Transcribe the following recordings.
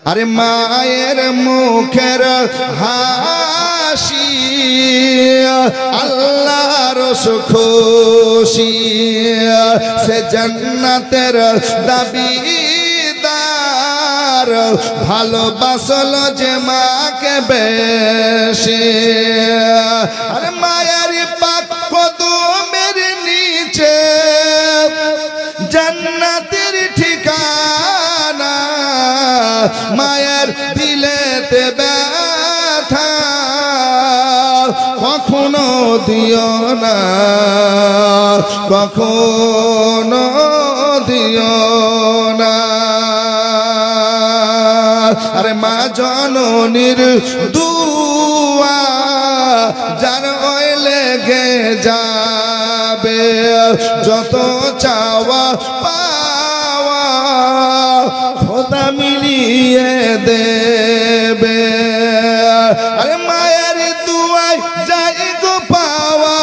আরে মায়ের মুখের হাসি আল্লাহর খুশি সে জান্নাতের দাবিদার ভালোবাসলো যে মাকে বেশি আরে মায়ের পাক কদমের নিচে জান্নাতের ঠিকানা মায়ের দিলেতে ব্যথা কখনো দিও না কখনো দিও না আরে মা জননীর দুয়া যার ওই লেগে যাবে যত চাওয়া পাওয়া খোদা মিলিয়ে দেবে আরে মায়ের দুয়ায় যাই গো পাওয়া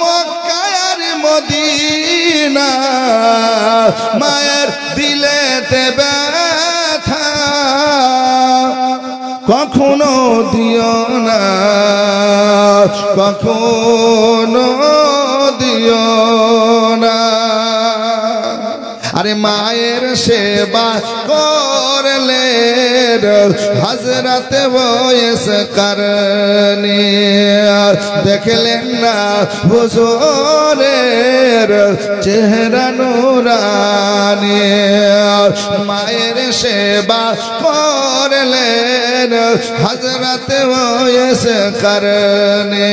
মক্কা আর মদিনা মায়ের দিলেতে ব্যথা কখনো দিও না কখনো দিও না আরে মায়ের সেবা করলে হযরত ওয়াইস করনি দেখলেন না হুজুরের চেহারা নূরানি মায়ের সেবা করলেন হযরত ওয়াইস করনি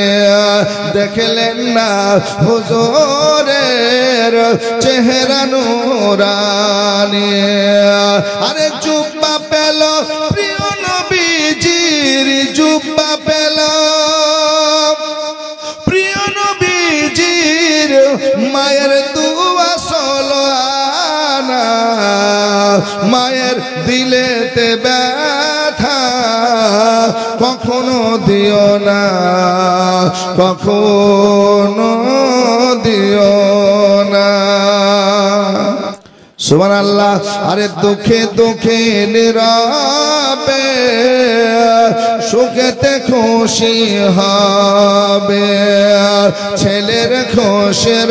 দেখলেন না হুজুরের চেহারা নূরানি আরে জুব্বা পেল প্রিয় নবীজির জুব্বা পেল প্রিয় নবীজির মায়ের দুয়া সলো আনা মায়ের দিলেতে ব্যথা কখনো দিও না কখনো দিও না সুবহানাল্লাহ আরে দুঃখে দুঃখে নীরবে সুখেতে খুশি হবে ছেলের খুশির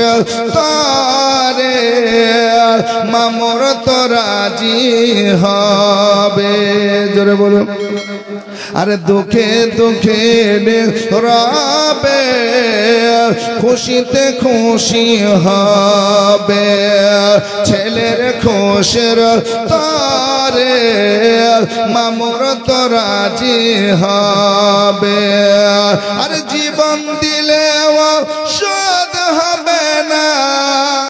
তরে মামর তো রাজি হবে জোরে বলুন আরে দুঃখে দুঃখে নীরবে খুশিতে খুশি হবে ছেলের খুশির তরে মামুর তো রাজি হবে আর জীবন দিলেও